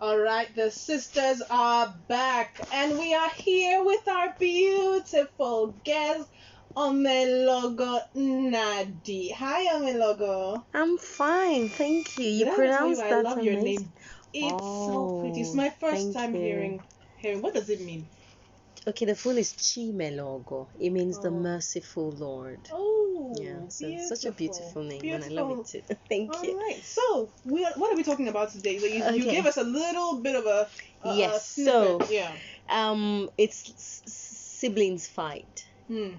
All right, the sisters are back, and we are here with our beautiful guest, Omelogo Nnadi. Hi, Omelogo. I'm fine, thank you. You Did I ever tell you pronounced I that love your amazing. name? It's so pretty. It's Oh, my first thank time you. hearing. What does it mean? Okay, the full is Chimelogo. It means the Oh, merciful Lord. Yeah, oh, so such a beautiful, beautiful name, and I love beautiful. it too. Thank All you. right. So, what are we talking about today? So you gave Okay. us a little bit of a Yes. snippet. So, Yeah. it's siblings fight. Hmm.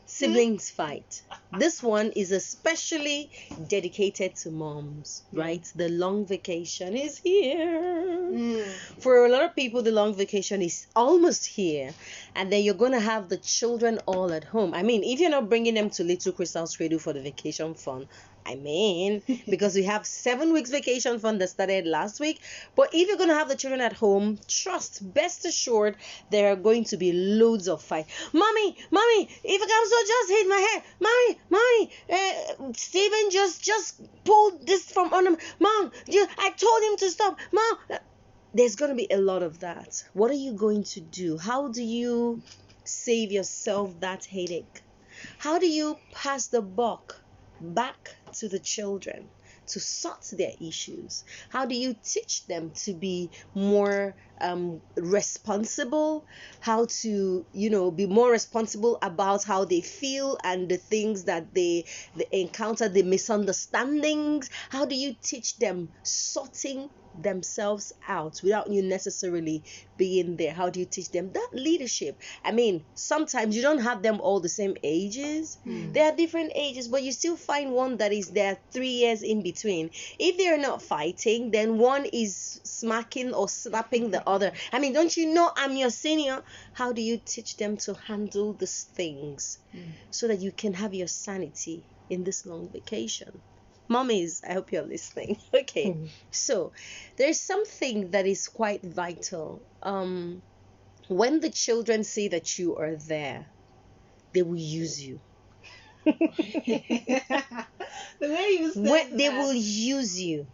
Siblings fight. This one is especially dedicated to moms, Yeah. right? The long vacation is here. Hmm. For a lot of people, the long vacation is almost here, and then you're going to have the children all at home. I mean, if you're not bringing them to Little Crystal's Cradle for the vacation fun, I mean, because we have 7 weeks vacation fun that started last week. But if you're going to have the children at home, best assured, there are going to be loads of fight. Mommy, if it comes to just hit my head. Mommy, Steven just pulled this from on him. Mom, I told him to stop. Mom, there's going to be a lot of that. What are you going to do? How do you save yourself that headache? How do you pass the buck back to the children to sort their issues? How do you teach them to be more responsible? How to, be more responsible about how they feel and the things that they encounter, the misunderstandings? How do you teach them sorting themselves out without you necessarily being there? How do you teach them that leadership? I mean, sometimes you don't have them all the same ages. They are different ages, but you still find one that is there 3 years in between. If they're not fighting, then one is smacking or slapping the other. I mean, don't you know I'm your senior? How do you teach them to handle these things so that you can have your sanity in this long vacation? Mommies, I hope you're listening. Okay, so there's something that is quite vital. When the children see that you are there, they will use you. The way you said They that. will use you.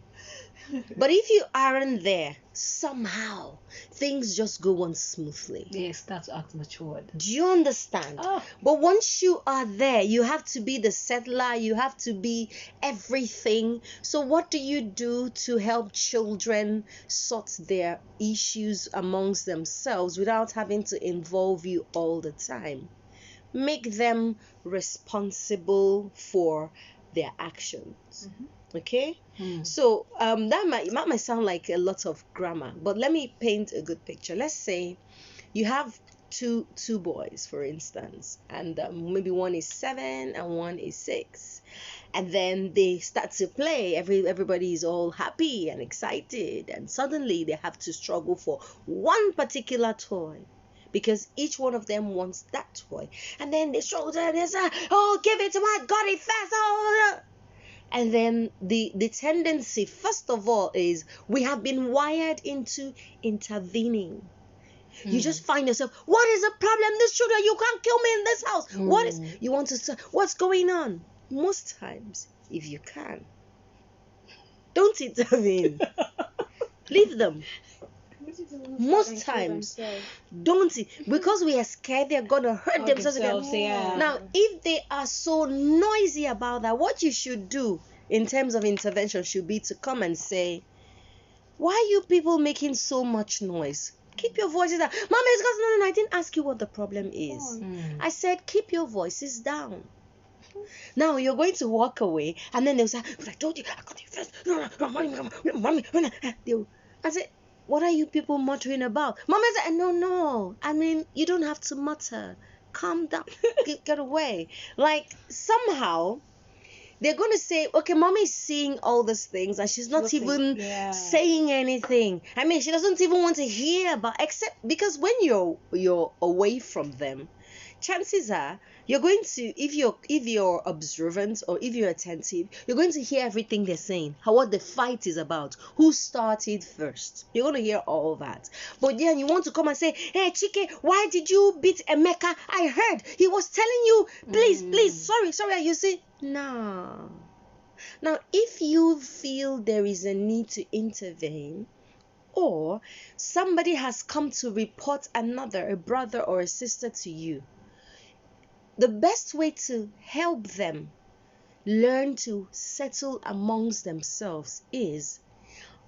But if you aren't there, somehow things just go on smoothly. They start to act matured. Do you understand? Oh. But once you are there, you have to be the settler, you have to be everything. So what do you do to help children sort their issues amongst themselves without having to involve you all the time? Make them responsible for their actions. Okay? So that might sound like a lot of grammar, but let me paint a good picture. Let's say you have two boys, for instance, and maybe one is 7 and one is 6, and then they start to play. Everybody is all happy and excited, and suddenly they have to struggle for one particular toy, because each one of them wants that toy, and then they struggle and they say, "Oh, give it to me, I got it fast!" Oh. And then the tendency, first of all, is we have been wired into intervening. You just find yourself, what is the problem? This children, you can't kill me in this house. What is, you want to say, what's going on? Most times, if you can, don't intervene. Leave them. Most times, don't, because we are scared they're gonna hurt themselves again. Yeah. Now, if they are so noisy about that, what you should do in terms of intervention should be to come and say, why are you people making so much noise? Keep your voices down. Mama, it's because no, I didn't ask you what the problem is. I said, keep your voices down. Now you're going to walk away, and then they'll say, I told you, I got you first. Mommy. I said, what are you people muttering about? Mama said, no. I mean, you don't have to mutter. Calm down. Get away. Like, somehow, they're going to say, okay, mommy's seeing all these things and she's not even saying anything. I mean, she doesn't even want to hear about, except because when you're away from them, chances are you're going to, if you're observant or if you're attentive, you're going to hear everything they're saying, what the fight is about, who started first. You're going to hear all that. But then you want to come and say, hey Chike, why did you beat Emeka? I heard he was telling you, please, sorry, you see. Now if you feel there is a need to intervene, or somebody has come to report another, a brother or a sister to you, the best way to help them learn to settle amongst themselves is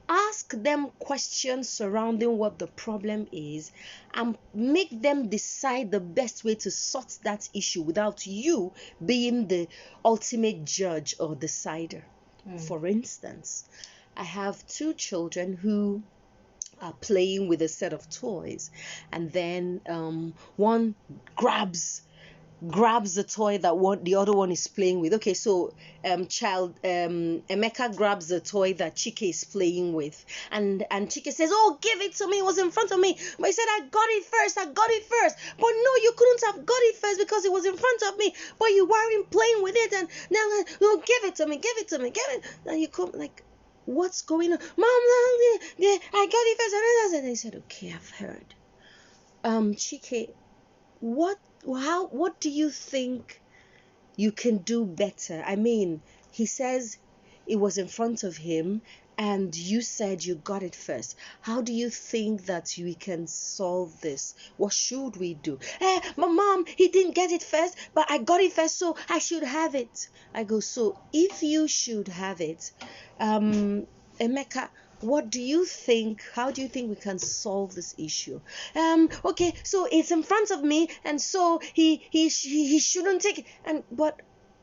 ask them questions surrounding what the problem is and make them decide the best way to sort that issue without you being the ultimate judge or decider. For instance, I have two children who are playing with a set of toys, and then one grabs the toy that the other one is playing with. Okay, so Emeka grabs the toy that Chike is playing with, and Chike says, "Oh, give it to me, it was in front of me." But he said, "I got it first. But no, you couldn't have got it first because it was in front of me, but you weren't playing with it, and now, no, give it to me. And you come like, what's going on? Mom, I got it first. And I said, "Okay, I've heard." Chike, what do you think you can do better? I mean, he says it was in front of him and you said you got it first. How do you think that we can solve this? What should we do? My mom, he didn't get it first, but I got it first, so I should have it. I go, so if you should have it, Emeka, what do you think? How do you think we can solve this issue? Okay, so it's in front of me, and so he shouldn't take it. But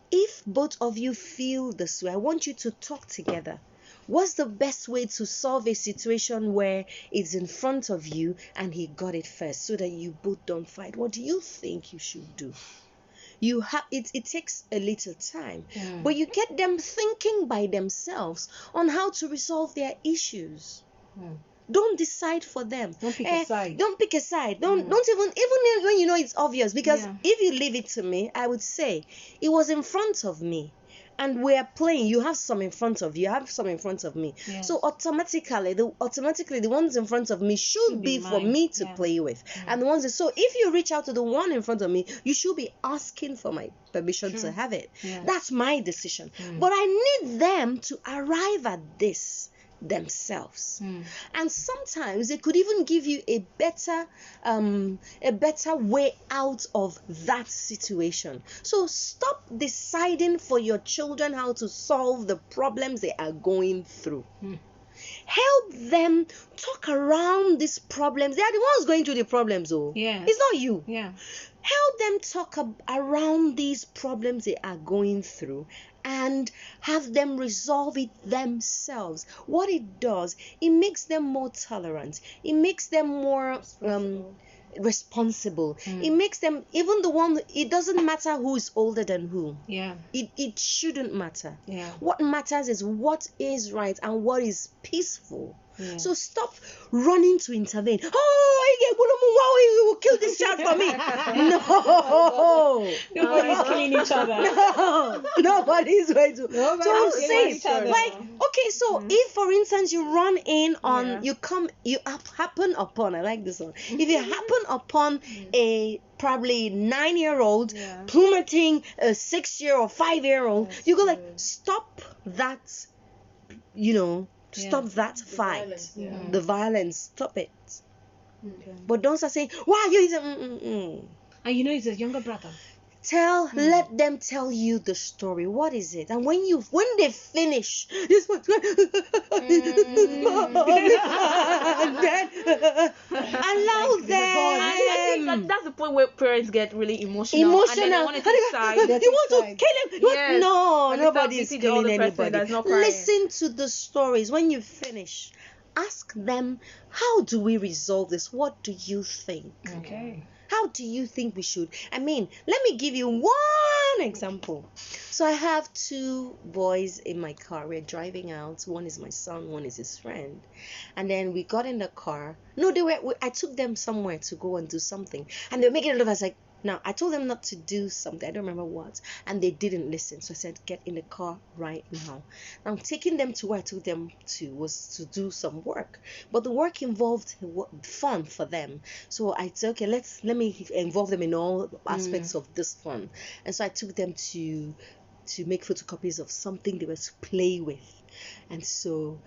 if both of you feel this way, I want you to talk together. What's the best way to solve a situation where it's in front of you and he got it first, so that you both don't fight? What do you think you should do? You have it takes a little time, but you get them thinking by themselves on how to resolve their issues. Don't decide for them. Don't pick a side. Don't pick a side. Don't even when you know it's obvious, because if you leave it to me, I would say it was in front of me and we're playing. You have some in front of you. I have some in front of me. Yes. So automatically the ones in front of me should be for mine. me to play with. And the ones so if you reach out to the one in front of me, you should be asking for my permission to have it. Yes. That's my decision. But I need them to arrive at this themselves. And sometimes they could even give you a better way out of that situation. So stop deciding for your children how to solve the problems they are going through. Help them talk around these problems. They are the ones going through the problems, it's not you. Help them talk around these problems they are going through and have them resolve it themselves. What it does, it makes them more tolerant. It makes them more responsible. It makes them, even the one, it doesn't matter who is older than who. It shouldn't matter. What matters is what is right and what is peaceful. So stop running to intervene. Oh, you will kill this child for me. No. Nobody's killing each other. No. Nobody's going to. Nobody's So killing say, each other. like, okay, so if for instance you run in on, you happen upon, I like this one. If you happen upon a probably 9-year-old plummeting a 6-year or 5-year-old, you go like, stop that, stop that fight, the violence, stop it. But don't start saying, why you? And you know he's a younger brother. Let them tell you the story. What is it? And when they finish, this one, and then allow them. I think that's the point where parents get really emotional. And then they want to take sides. You want to kill him? Yes. No, And they start nobody is beating the other killing person anybody. that's not crying. Listen to the stories. When you finish, ask them, how do we resolve this? What do you think? Okay. How do you think we should? I mean, let me give you one example. So I have two boys in my car. We're driving out. One is my son, one is his friend. And then we got in the car. No, I took them somewhere to go and do something. And they were making a lot of us like, now, I told them not to do something. I don't remember what. And they didn't listen. So I said, get in the car right now. Now, taking them to where I took them to was to do some work. But the work involved fun for them. So I said, okay, let me involve them in all aspects of this fun. And so I took them to make photocopies of something they were to play with. And so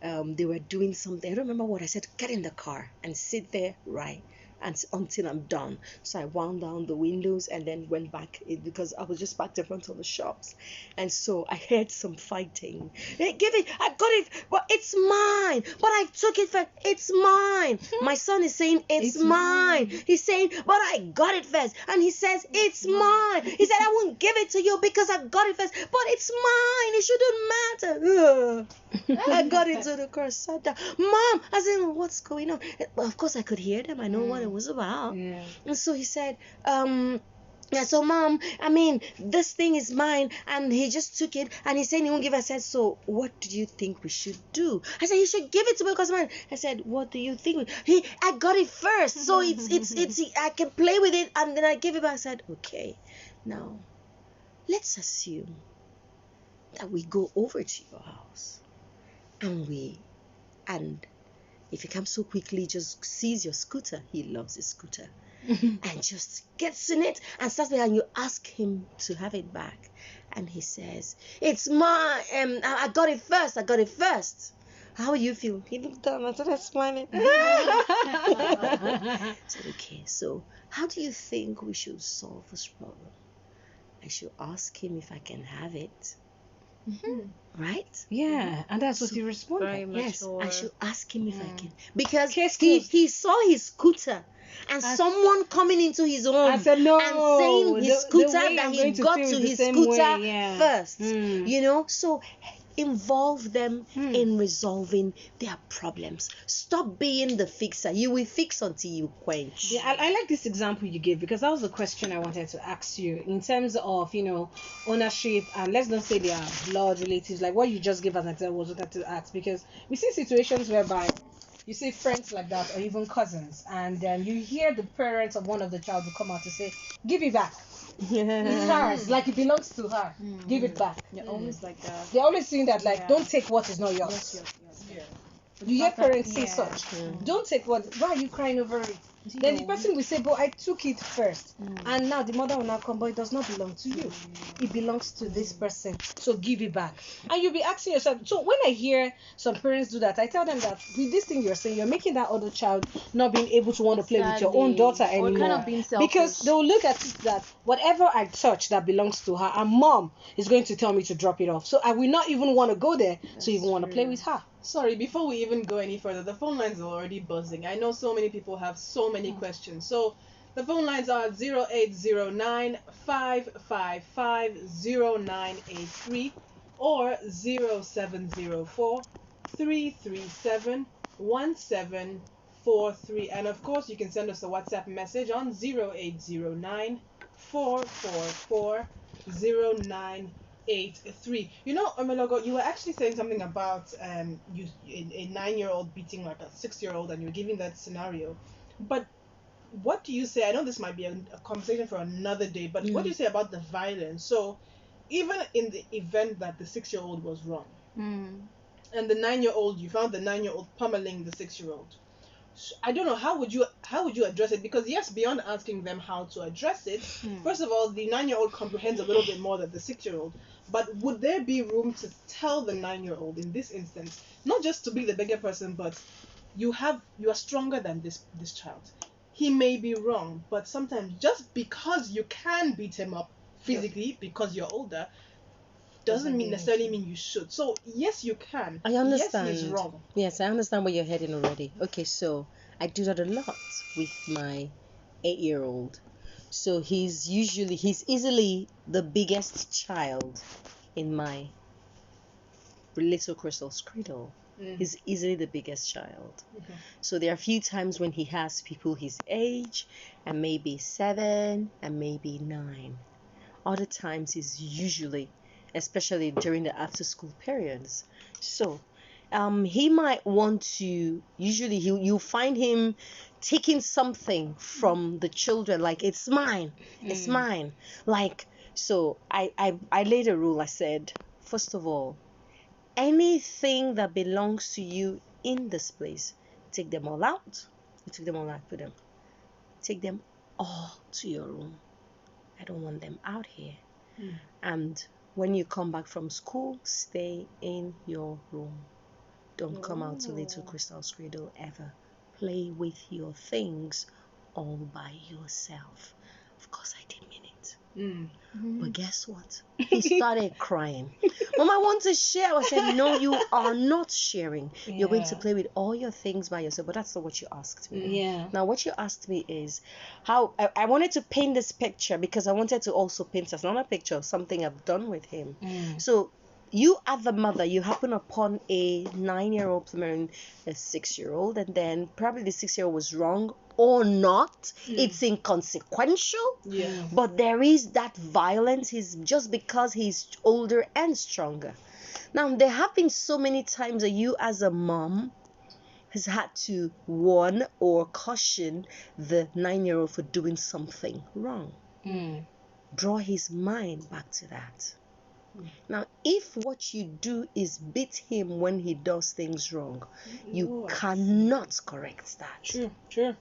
they were doing something. I don't remember what I said. Get in the car and sit there, right? And until I'm done. So I wound down the windows and then went back because I was just parked in front of the shops. And so I heard some fighting. Hey, give it, I got it, but it's mine. But I took it first. It's mine. My son is saying it's mine. He's saying, but I got it first. And he says it's mine. He said, I won't give it to you because I got it first. But it's mine. It shouldn't matter. I got into the car, sat down. Mom, I said, what's going on? Of course I could hear them. I know what it was about. Yeah. And so he said, yeah, so Mom, I mean, this thing is mine, and he just took it, and he said he won't give it. I said, so what do you think we should do? I said, he should give it to me because it's mine. I said, what do you think? I got it first, so it's I can play with it, and then I give it back. I said, okay, now let's assume that we go over to your house, and if he comes so quickly, just sees your scooter. He loves his scooter. And just gets in it and starts there, and you ask him to have it back. And he says, it's mine. I got it first. I got it first. How you feel? He looked down and started smiling. I said, okay, so how do you think we should solve this problem? I should ask him if I can have it. Right? Yeah, and that's what he responded. Very Yes, mature. I should ask him if I can. Because Case he closed. saw his scooter and someone coming into his home I said, no, and saying his the scooter way that I'm he going to got feel to is the his same scooter way, yeah. first. Mm. You know, so involve them in resolving their problems. Stop being the fixer. You will fix until you quench. Yeah, I like this example you gave because that was the question I wanted to ask you in terms of, ownership, and let's not say they are blood relatives, like what you just gave as an example was what I had to ask, because we see situations whereby you see friends like that or even cousins, and then you hear the parents of one of the child will come out to say, give it back. It's hers, like it belongs to her. Give it back. They're always like that. They're always saying that, like, Yeah. don't take what is not yours. Yes. You hear parents say Yeah. such. Don't take what. Why are you crying over it? Then the person will say, but I took it first. And now the mother will now come, but it does not belong to you. It belongs to this person. So give it back. And you'll be asking yourself. So when I hear some parents do that, I tell them that with this thing you're saying, you're making that other child not being able to want to play with your own daughter Exactly. Or anymore. kind of being selfish. Because they will look at it that whatever I touch that belongs to her, and mom is going to tell me to drop it off. So I will not even want to go there to even want to play with her. Sorry, before we even go any further, the phone lines are already buzzing. I know so many people have so many questions. So the phone lines are 0809-555-0983 or 0704-337-1743. And of course, you can send us a WhatsApp message on 0809-444-0983. Omelogo, you were actually saying something about a 9-year-old beating like a 6-year-old, and you're giving that scenario. But what do you say? I know this might be a conversation for another day, but what do you say about the violence? So, even in the event that the 6-year-old was wrong, and the 9-year-old, you found the 9-year-old pummeling the 6-year-old. I don't know, how would you address it? Because yes, beyond asking them how to address it, first of all, the 9-year-old comprehends a little bit more than the 6-year-old. But would there be room to tell the 9-year-old in this instance, not just to be the bigger person, but you are stronger than this child. He may be wrong, but sometimes just because you can beat him up physically because you're older doesn't necessarily mean you should. So yes, you can. I understand. Yes, he's wrong. Yes, I understand where you're heading already. Okay, so I do that a lot with my 8-year-old. So he's easily the biggest child in my little crystal cradle. He's easily the biggest child. Okay. So there are a few times when he has people his age, and maybe 7 and maybe 9. Other times he's usually, especially during the after school periods. So he might want to, usually you'll find him taking something from the children, like it's mine, it's mine. Like, so I laid a rule. I said, first of all, anything that belongs to you in this place, take them all out. You take them all out, put them. Take them all to your room. I don't want them out here. And when you come back from school, stay in your room. Don't come out to Little Crystal's Cradle ever. Play with your things all by yourself. Of course, I didn't mean it. But guess what? He started crying. Mom, I want to share. I said, no, you are not sharing. You're going to play with all your things by yourself. But that's not what you asked me. Yeah. Now, what you asked me is how I wanted to paint this picture because I wanted to also paint another picture of something I've done with him. So you as the mother, you happen upon a 9-year-old marrying a 6-year-old, and then probably the 6-year-old was wrong or not. It's inconsequential. But there is that violence. He's just because he's older and stronger. Now there have been so many times that you as a mom has had to warn or caution the 9-year-old for doing something wrong. Draw his mind back to that. Now, if what you do is beat him when he does things wrong, you cannot correct that. True.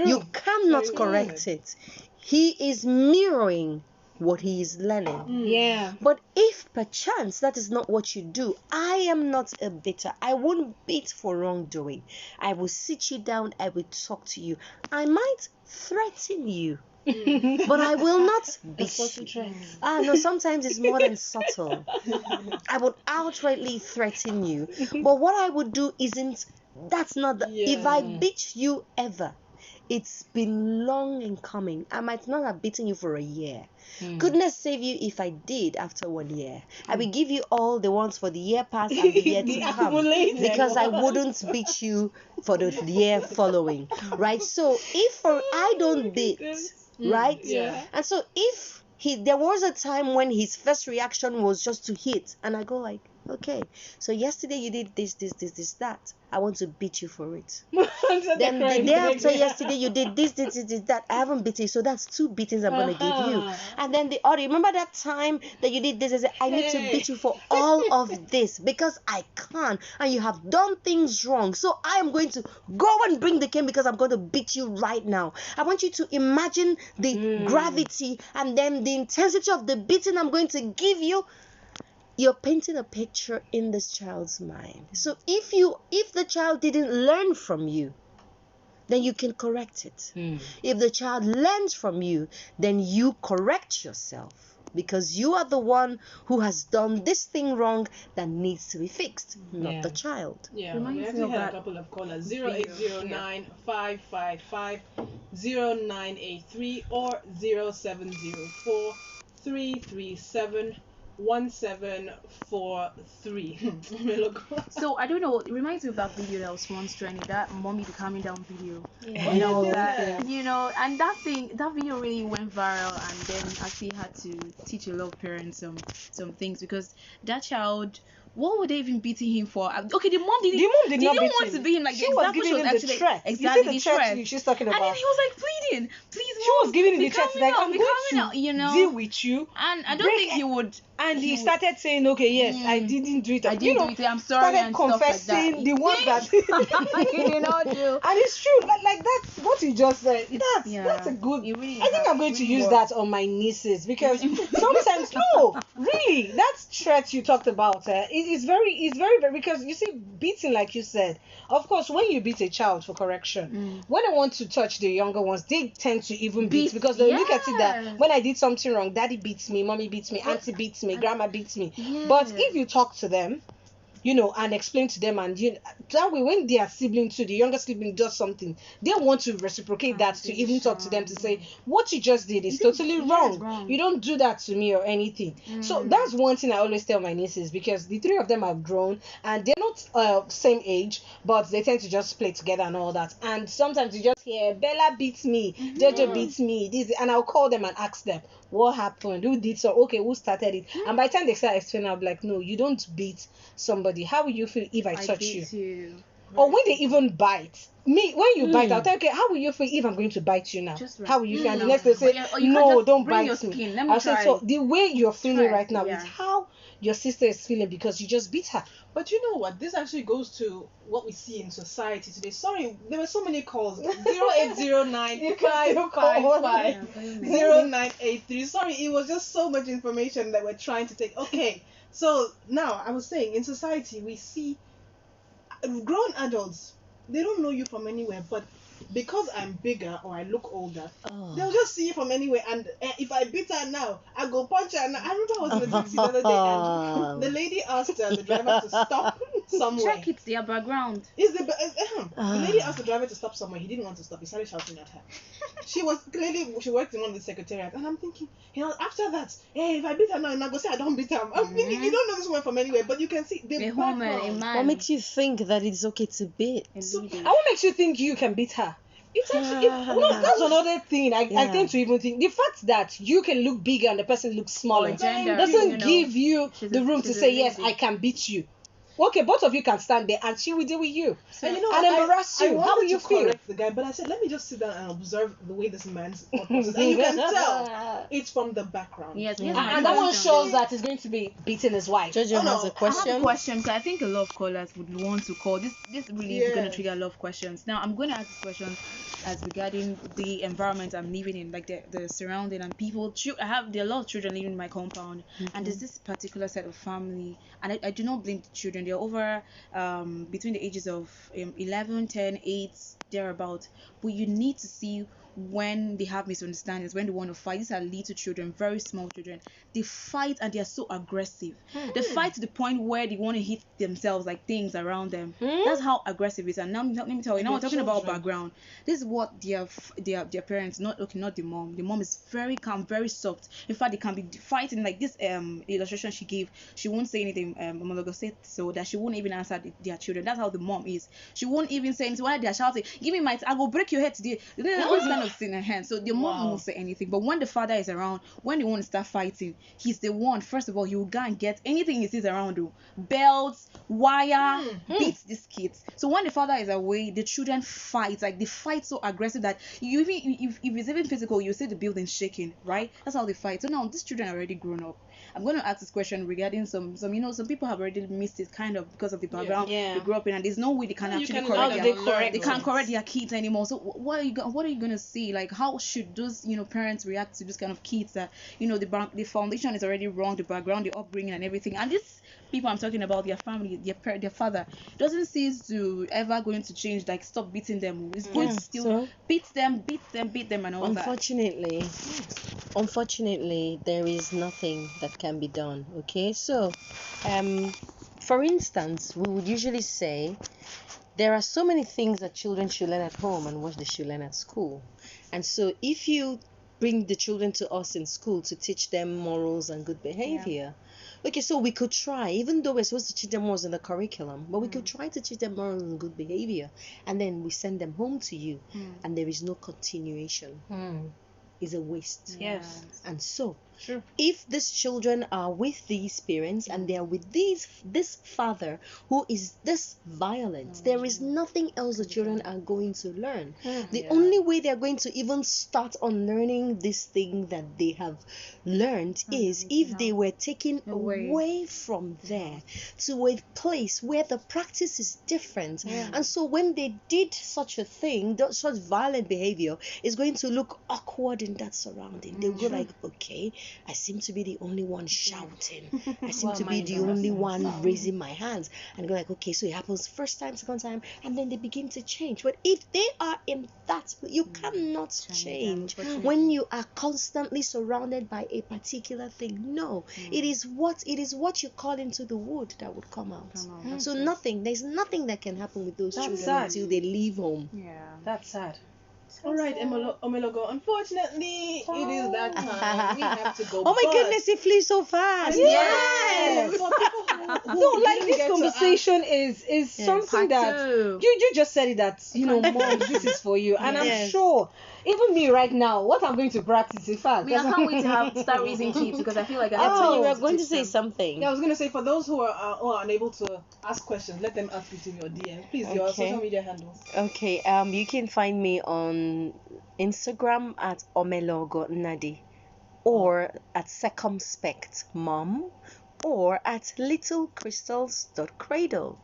You cannot correct it. He is mirroring what he is learning. Yeah. But if perchance that is not what you do, I am not a bitter. I won't beat for wrongdoing. I will sit you down. I will talk to you. I might threaten you. But I will not beat you. No, sometimes it's more than subtle. I would outrightly threaten you. But what I would do that's not if I beat you ever, it's been long in coming. I might not have beaten you for a year. Goodness save you if I did after 1 year. I will give you all the ones for the year past and the year to come. Because I wouldn't beat you for the year following. Right? So if I don't beat, right? And so if there was a time when his first reaction was just to hit, and I go like, okay, so yesterday you did this, that. I want to beat you for it. Then the day after yesterday you did this, that. I haven't beaten you, so that's 2 beatings I'm gonna give you. And then the other, remember that time that you did this? I need to beat you for all of this because I can, and you have done things wrong. So I am going to go and bring the cane because I'm going to beat you right now. I want you to imagine the gravity and then the intensity of the beating I'm going to give you. You're painting a picture in this child's mind. So if the child didn't learn from you, then you can correct it. If the child learns from you, then you correct yourself because you are the one who has done this thing wrong that needs to be fixed, not the child. We actually had a couple of callers, 0809-555-0983 or 0704-337-1743. So I don't know, it reminds me of that video that was once trending, that mommy be calming down video. And that video really went viral, and then actually had to teach a lot of parents some things, because that child, what were they even beating him for? Okay, the mom didn't want to beat him. Like, she was giving him the threat. Exactly, the threat she's talking about. And then he was like pleading, please, she was giving him the threat, like, I'm going to deal with you. And I don't think he would. And he started saying, okay, yes, I didn't do it. I didn't do it. I'm sorry. Started confessing like the ones that he did not do. And it's true, like that's what he just said. That's a good. Really I think I'm going to use that on my nieces, because sometimes really, that threat you talked about, it's very because you see, beating, like you said, of course, when you beat a child for correction, when they want to touch the younger ones, they tend to even beat because they look at it that when I did something wrong, daddy beats me, mommy beats me, auntie beats me, grandma beats me. But if you talk to them, and explain to them, and that way, when their sibling too, the younger sibling does something, they want to reciprocate that, to even talk to them to say, what you just did is totally wrong. You don't do that to me or anything. So that's one thing I always tell my nieces, because the 3 of them have grown and they're not same age, but they tend to just play together and all that. And sometimes you just hear, Bella beats me, Jojo beats me, this, and I'll call them and ask them, what happened? Who did so? Okay, who started it? And by the time they start explaining, I'll be like, no, you don't beat somebody. How will you feel if I touch you? Or when they even bite me, when you bite, I'll tell you, okay, how will you feel if I'm going to bite you now? How will you feel? And the next they say, no, don't bite me. I'll say, so the way you're feeling right now is how your sister is feeling, because you just beat her. But you know what? This actually goes to what we see in society today. Sorry, there were so many calls. 0809-555-0983. Sorry, it was just so much information that we're trying to take. Okay, so now I was saying, in society we see grown adults, they don't know you from anywhere, but because I'm bigger or I look older, they'll just see you from anywhere. And if I beat her now, I go punch her. And I remember I was in the taxi the other day, and the lady asked the driver to stop somewhere. Check it, their background. The lady asked the driver to stop somewhere. He didn't want to stop. He started shouting at her. She worked in one of the secretariat, and I'm thinking, after that, hey, if I beat her now, and I go say I don't beat her. I'm thinking you don't know this woman from anywhere, but you can see the A woman, a background. man. What makes you think that it's okay to beat? So, And what makes you think you can beat her? It's actually, that's another thing I tend to even think. The fact that you can look bigger and the person looks smaller doesn't give you the room to say, yes, I can beat you. Okay, both of you can stand there and she will deal with you. And embarrass you. How will you feel? Correct the guy, but I said, let me just sit down and observe the way this man's process. And you can tell it's from the background. Yes, And that one shows that he's going to be beating his wife. Jojo has a I question. have a question because I think a lot of callers would want to call. This really is going to trigger a lot of questions. Now I'm going to ask this question as regarding the environment I'm living in, like the surrounding and people. There are a lot of children living in my compound, and there's this particular set of family, and I do not blame the children. They're over between the ages of 11, 10, 8, thereabout. But you need to see when they have misunderstandings, when they want to fight. These are little children, very small children. They fight and they are so aggressive. They fight to the point where they want to hit themselves, like things around them. That's how aggressive it is. And now let me tell you, now we're talking about background. This is what their parents, not the mom. The mom is very calm, very soft. In fact, they can be fighting like this illustration she gave. She won't say anything. Omelogo said so that she won't even answer their children. That's how the mom is. She won't even say anything. While they're shouting, "Give me I will break your head today." All this kind of thing in her hand. So the mom won't say anything. But when the father is around, when they want to start fighting, he's the one. First of all, he will go and get anything he sees around you, belts, wire, beats these kids. So when the father is away, the children fight. Like they fight so aggressive that you even if it's even physical, you see the building shaking, right? That's how they fight. So now these children are already grown up. I'm going to ask this question regarding some people have already missed it kind of because of the background they grew up in, and there's no way they can actually correct their kids anymore. So what are you going to see? Like how should those parents react to this kind of kids that the foundation is already wrong, the background, the upbringing and everything, and these people I'm talking about, their family, their father doesn't cease to ever going to change, like stop beating them. It's going to still beat them and all Unfortunately, there is nothing that can be done. Okay, so for instance, we would usually say there are so many things that children should learn at home and what they should learn at school. And so if you bring the children to us in school to teach them morals and good behavior, okay, so we could try, even though we're supposed to teach them morals in the curriculum, but we could try to teach them morals and good behavior, and then we send them home to you, and there is no continuation. Is a waste. Yes. And so True. If these children are with these parents and they are with this father who is this violent, there is nothing else the children are going to learn. The only way they are going to even start on learning this thing that they have learned is if they were taken away from there to a place where the practice is different. And so when they did such a thing, such violent behavior is going to look awkward in that surrounding. They'll go like, okay, I seem to be the only one shouting. I seem to be the only one raising my hands. And go like, okay, so it happens first time, second time, and then they begin to change. But if they are in that, you cannot change when you are constantly surrounded by a particular thing. No, it is what you call into the wood that would come out. So there's nothing that can happen with those children until they leave home. Yeah, that's sad. All right, Omelogo. Unfortunately, it is that time. We have to go. Oh my goodness, it flew so fast. Yes. For people who like this conversation is something that you just said it that mom, this is for you, and I'm sure even me right now, what I'm going to practice, in fact. I can't wait to start raising kids because I feel like you were going to say something. Yeah, I was going to say for those who are unable to ask questions, let them ask it in your DM. Please, your social media handles. Okay, you can find me on Instagram at Omelogo Nnadi, or at Circumspect Mom, or at littlecrystals.cradle.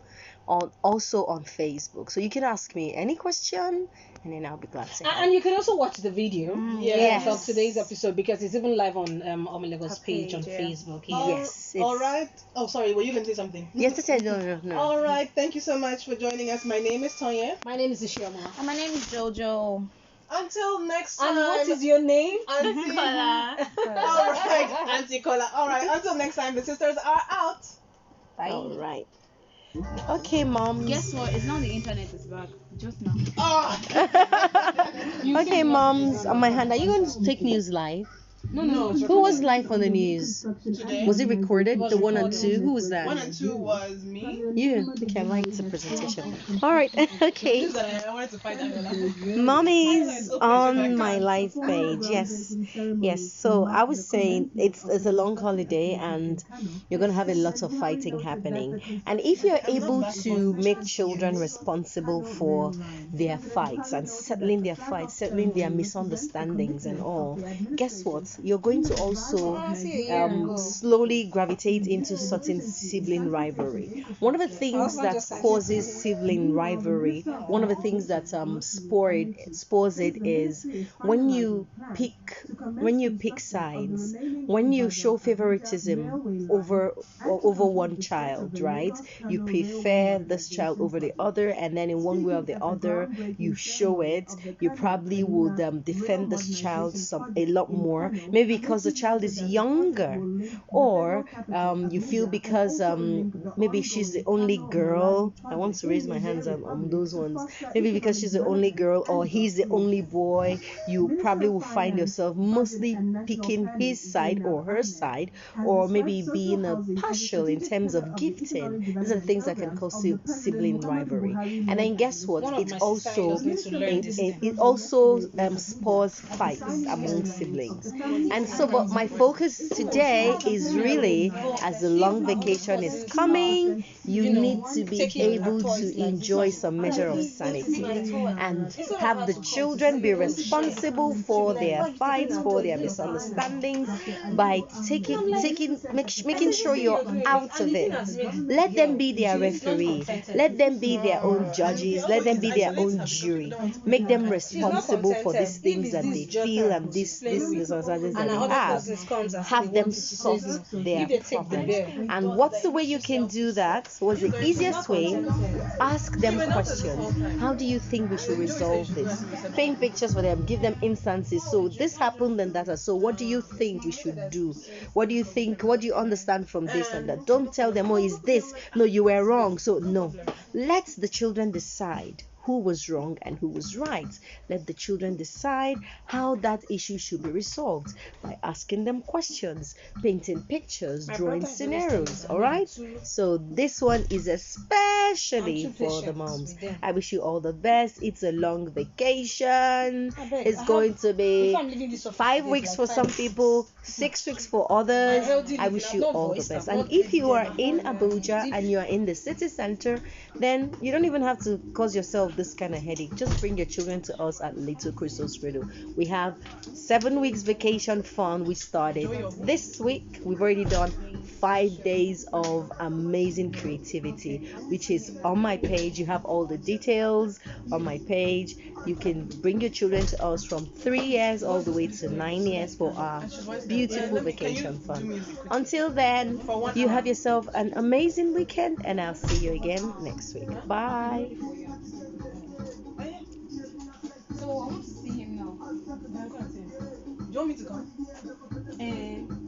also on Facebook. So you can ask me any question, and then I'll be glad to help. And you can also watch the video Yes. of today's episode because it's even live on Omelogo's Her page on page, yeah. Facebook. Yes, All right. Oh, sorry. Were you going to say something? Yes, no. All right. Thank you so much for joining us. My name is Tonya. My name is Ishioma. And my name is Jojo. Until next time. And what is your name? Auntie Kola. All right, Auntie Kola. All right. Until next time, the sisters are out. Bye. All right. Okay, moms. Guess what? It's not the internet is back. Just now. Oh. Okay, moms. On my hand, are you going to take news live? No. Who was live on the news? Today. Was it recorded? It was The 1 and recorded. 2? Who was that? 1 and 2 was me. You. Okay, I liked the presentation. All right. Okay. This is that I wanted to fight Angela. Mommies on my live page. Yes. So I was saying it's a long holiday and you're gonna have a lot of fighting happening. And if you're able to make children responsible for their fights and settling their fights, settling their misunderstandings and all, guess what? You're going to also slowly gravitate into certain sibling rivalry. One of the things that causes sibling rivalry, one of the things that spores it is when you pick sides, when you show favoritism over one child, right? You prefer this child over the other, and then in one way or the other you show it. You probably would defend this child a lot more, maybe because the child is younger, or you feel because maybe she's the only girl. I want to raise my hands on those ones. Maybe because she's the only girl or he's the only boy, you probably will find yourself mostly picking his side or her side, or maybe being partial in terms of gifting. These are the things that can cause sibling rivalry. And then guess what? It also spurs fights among siblings. And so, but my focus today is really, as the long vacation is coming, you need to be able to enjoy some measure of sanity and have the children be responsible for their fights, for their misunderstandings, by making sure you're out of it. Let them be their referee. Let them be their own judges. Let them be their own jury. Make them responsible for these things that they feel and these misunderstandings that they have. Have them solve their problems. And what's the way you can do that? What's the easiest way? Ask them questions. How do you think we should resolve this? Paint pictures for them. Give them instances. So this happened and that. So what do you think we should do? What do you think? What do you understand from this and that? Don't tell them, oh, is this? No, you were wrong. So no. Let the children decide who was wrong and who was right. Let the children decide how that issue should be resolved by asking them questions, painting pictures, drawing scenarios. All right? So this one is especially for the moms. I wish you all the best. It's a long vacation. It's going to be 5 weeks for some people, 6 weeks for others. I wish you all the best. And if you are in Abuja and you are in the city center, then you don't even have to cause yourself this kind of headache. Just bring your children to us at Little Crystal's Cradle. We have 7 weeks vacation fun. We started this week. We've already done 5 days of amazing creativity, which is on my page. You have all the details on my page. You can bring your children to us from 3 years all the way to 9 years for our beautiful vacation fun. Until then, you have yourself an amazing weekend, and I'll see you again next week. Bye. So I want to see him now. Do you want me to come?